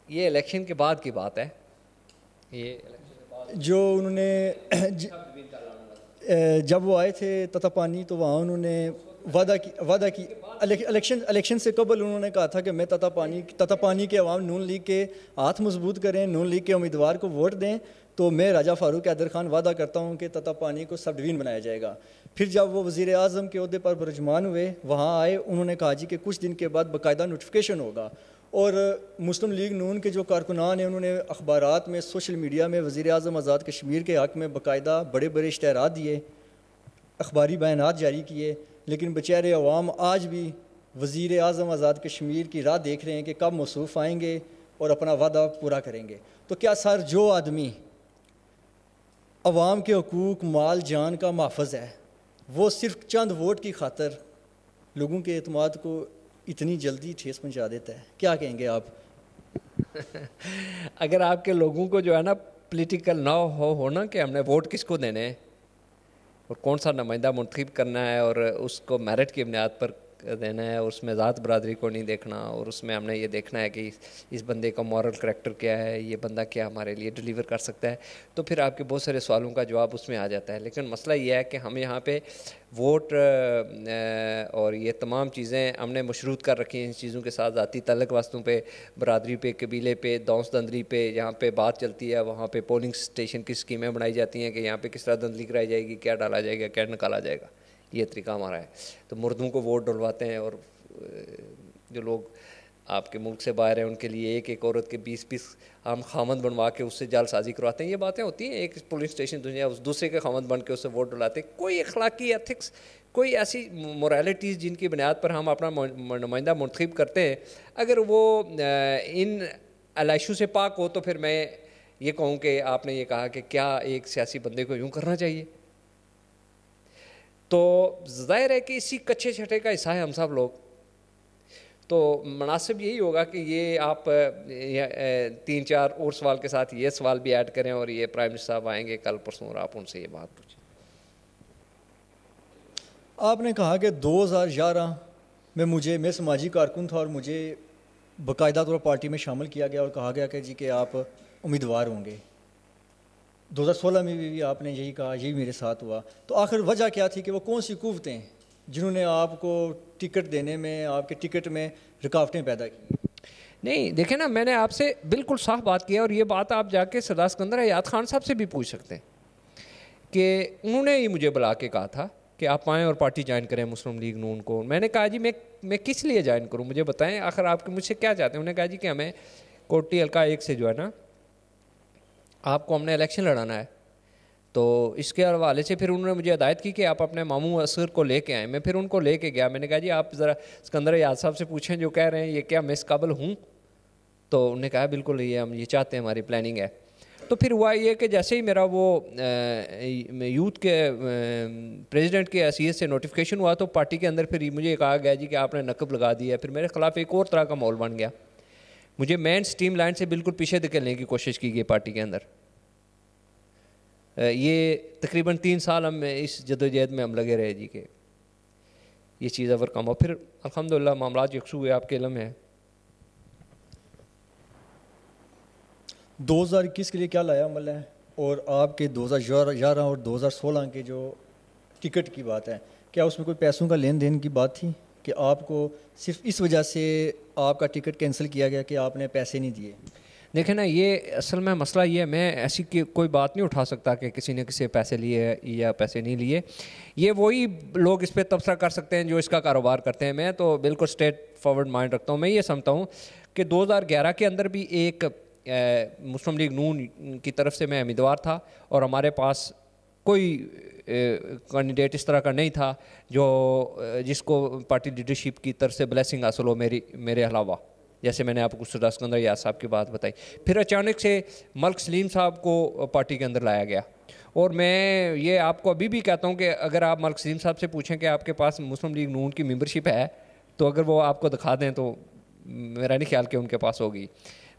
یہ الیکشن کے بعد کی بات ہے. یہ جو انہوں نے جب وہ آئے تھے تتاپانی تو وہاں انہوں نے وعدہ کی الیکشن سے قبل انہوں نے کہا تھا کہ میں تتاپانی کے عوام نون لیگ کے ہاتھ مضبوط کریں، نون لیگ کے امیدوار کو ووٹ دیں تو میں راجہ فاروق حیدر خان وعدہ کرتا ہوں کہ تتاپانی کو سب ڈویژن بنایا جائے گا. پھر جب وہ وزیر اعظم کے عہدے پر برجمان ہوئے وہاں آئے انہوں نے کہا جی کہ کچھ دن کے بعد باقاعدہ نوٹیفیکیشن ہوگا. اور مسلم لیگ نون کے جو کارکنان ہیں انہوں نے اخبارات میں سوشل میڈیا میں وزیر اعظم آزاد کشمیر کے حق میں باقاعدہ بڑے بڑے اشتہارات دیے، اخباری بیانات جاری کیے، لیکن بیچارے عوام آج بھی وزیر اعظم آزاد کشمیر کی راہ دیکھ رہے ہیں کہ کب موصوف آئیں گے اور اپنا وعدہ پورا کریں گے. تو کیا سر جو آدمی عوام کے حقوق مال جان کا محافظ ہے وہ صرف چند ووٹ کی خاطر لوگوں کے اعتماد کو اتنی جلدی ٹھیس پہنچا دیتا ہے؟ کیا کہیں گے آپ؟ اگر آپ کے لوگوں کو جو ہے نا پولیٹیکل نہ ہونا کہ ہم نے ووٹ کس کو دینے ہیں اور کون سا نمائندہ منتخب کرنا ہے اور اس کو میرٹ کی بنیاد پر دینا ہے، اور اس میں ذات برادری کو نہیں دیکھنا، اور اس میں ہم نے یہ دیکھنا ہے کہ اس بندے کا مورل کریکٹر کیا ہے، یہ بندہ کیا ہمارے لیے ڈیلیور کر سکتا ہے، تو پھر آپ کے بہت سارے سوالوں کا جواب اس میں آ جاتا ہے. لیکن مسئلہ یہ ہے کہ ہم یہاں پہ ووٹ اور یہ تمام چیزیں ہم نے مشروط کر رکھی ہیں ان چیزوں کے ساتھ، ذاتی تعلق واسطوں پہ، برادری پہ، قبیلے پہ، دونس دندری پہ. یہاں پہ بات چلتی ہے وہاں پہ پولنگ اسٹیشن کی اسکیمیں بنائی جاتی ہیں کہ یہاں پہ کس طرح دندلی کرائی جائے گی، کیا ڈالا جائے گا، کیا نکالا جائے گا. یہ طریقہ ہمارا ہے. تو مردوں کو ووٹ ڈلواتے ہیں، اور جو لوگ آپ کے ملک سے باہر ہیں ان کے لیے ایک عورت کے 20 ہم خامند بنوا کے اس سے جال سازی کرواتے ہیں. یہ باتیں ہوتی ہیں. ایک پولیس اسٹیشن دنیا اس دوسرے کے خامند بن کے اس سے ووٹ ڈلاتے ہیں. کوئی اخلاقی ایتھکس، کوئی ایسی مورالٹیز جن کی بنیاد پر ہم اپنا نمائندہ منتخب کرتے ہیں اگر وہ ان علائشوں سے پاک ہو تو پھر میں یہ کہوں کہ آپ نے یہ کہا کہ کیا ایک سیاسی بندے کو یوں کرنا چاہیے. تو ظاہر ہے کہ اسی کچھے چھٹے کا حصہ ہے ہم سب لوگ. تو مناسب یہی ہوگا کہ یہ آپ 3-4 اور سوال کے ساتھ یہ سوال بھی ایڈ کریں، اور یہ پرائم منسٹر صاحب آئیں گے کل پرسوں اور آپ ان سے یہ بات پوچھیں. آپ نے کہا کہ 2011 میں میں سماجی کارکن تھا اور مجھے باقاعدہ طور پارٹی میں شامل کیا گیا اور کہا گیا کہ جی کہ آپ امیدوار ہوں گے. 2016 میں بھی آپ نے یہی کہا، یہی میرے ساتھ ہوا. تو آخر وجہ کیا تھی کہ وہ کون سی قوتیں جنہوں نے آپ کو ٹکٹ دینے میں، آپ کے ٹکٹ میں رکاوٹیں پیدا کی؟ نہیں دیکھیں نا، میں نے آپ سے بالکل صاف بات کی ہے، اور یہ بات آپ جا کے سردار سکندر حیات خان صاحب سے بھی پوچھ سکتے ہیں کہ انہوں نے یہ مجھے بلا کے کہا تھا کہ آپ آئیں اور پارٹی جوائن کریں مسلم لیگ نون کو. میں نے کہا جی میں کس لیے جوائن کروں، مجھے بتائیں آخر آپ کے مجھ سے کیا چاہتے ہیں. انہوں نے کہا جی کہ ہمیں کوٹی حلقہ 1 سے جو ہے نا آپ کو ہم نے الیکشن لڑانا ہے. تو اس کے حوالے سے پھر انہوں نے مجھے ہدایت کی کہ آپ اپنے ماموں اصغر کو لے کے آئیں. میں پھر ان کو لے کے گیا. میں نے کہا جی آپ ذرا سکندر حیات صاحب سے پوچھیں جو کہہ رہے ہیں یہ کیا میں اس قابل ہوں. تو انہوں نے کہا بالکل یہ ہم یہ چاہتے ہیں، ہماری پلاننگ ہے. تو پھر ہوا یہ کہ جیسے ہی میرا وہ یوتھ کے پریزیڈنٹ کے حیثیت سے نوٹیفیکیشن ہوا تو پارٹی کے اندر پھر مجھے کہا گیا جی کہ آپ نے نقب لگا دیا ہے. پھر میرے خلاف ایک اور طرح کا ماحول بن گیا. مجھے مین سٹریم لائن سے بالکل پیچھے دھکیلنے کی کوشش کی گئی پارٹی کے اندر. یہ تقریباً 3 سال ہم اس جدوجہد میں ہم لگے رہے جی کہ یہ چیز اوور کم ہو. پھر الحمدللہ معاملات یکسو ہوئے، آپ کے علم ہے. 2021 کے لیے کیا لایا عمل ہے؟ اور آپ کے 2011 اور 2016 کے جو ٹکٹ کی بات ہے، کیا اس میں کوئی پیسوں کا لین دین کی بات تھی؟ کہ آپ کو صرف اس وجہ سے آپ کا ٹکٹ کینسل کیا گیا کہ آپ نے پیسے نہیں دیے؟ دیکھیں نا، یہ اصل میں مسئلہ یہ ہے، میں ایسی کوئی بات نہیں اٹھا سکتا کہ کسی نے کسی پیسے لیے یا پیسے نہیں لیے. یہ وہی لوگ اس پہ تبصرہ کر سکتے ہیں جو اس کا کاروبار کرتے ہیں. میں تو بالکل اسٹریٹ فارورڈ مائنڈ رکھتا ہوں. میں یہ سمجھتا ہوں کہ 2011 کے اندر بھی ایک مسلم لیگ نون کی طرف سے میں امیدوار تھا اور ہمارے پاس کوئی کینڈیڈیٹ اس طرح کا نہیں تھا جو جس کو پارٹی لیڈرشپ کی طرف سے بلیسنگ حاصل ہو میرے علاوہ. جیسے میں نے آپ کو سردار سکندر یار صاحب کی بات بتائی. پھر اچانک سے ملک سلیم صاحب کو پارٹی کے اندر لایا گیا. اور میں یہ آپ کو ابھی بھی کہتا ہوں کہ اگر آپ ملک سلیم صاحب سے پوچھیں کہ آپ کے پاس مسلم لیگ نون کی ممبرشپ ہے تو اگر وہ آپ کو دکھا دیں تو میرا نہیں خیال کہ ان کے پاس ہوگی.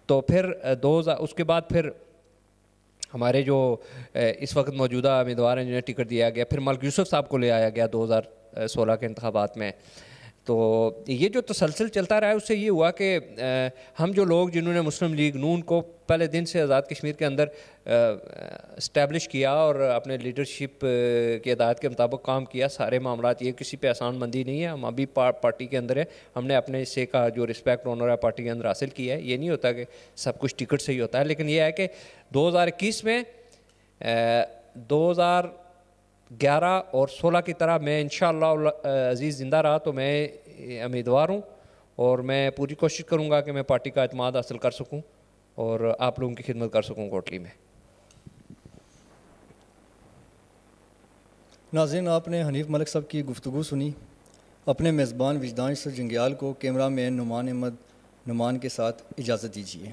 تو پھر اس کے بعد پھر ہمارے جو اس وقت موجودہ امیدوار ہیں جنہیں ٹکٹ دیا گیا، پھر ملک یوسف صاحب کو لے آیا گیا 2016 کے انتخابات میں. تو یہ جو تسلسل چلتا رہا ہے اس سے یہ ہوا کہ ہم جو لوگ جنہوں نے مسلم لیگ نون کو پہلے دن سے آزاد کشمیر کے اندر اسٹیبلش کیا اور اپنے لیڈرشپ کی ہدایت کے مطابق کام کیا، سارے معاملات، یہ کسی پہ آسان مندی نہیں ہے. ہم ابھی پارٹی کے اندر ہے، ہم نے اپنے حصے کا جو رسپیکٹ آنر ہے پارٹی کے اندر حاصل کیا ہے. یہ نہیں ہوتا کہ سب کچھ ٹکٹ سے ہی ہوتا ہے، لیکن یہ ہے کہ 2021 میں 2011 اور 16 کی طرح میں انشاءاللہ عزیز زندہ رہا تو میں امیدوار ہوں اور میں پوری کوشش کروں گا کہ میں پارٹی کا اعتماد حاصل کر سکوں اور آپ لوگوں کی خدمت کر سکوں کوٹلی میں. ناظرین، آپ نے حنیف ملک صاحب کی گفتگو سنی. اپنے میزبان وجدان یوسف جنگیال کو کیمرہ مین نعمان احمد نعمان کے ساتھ اجازت دیجیے.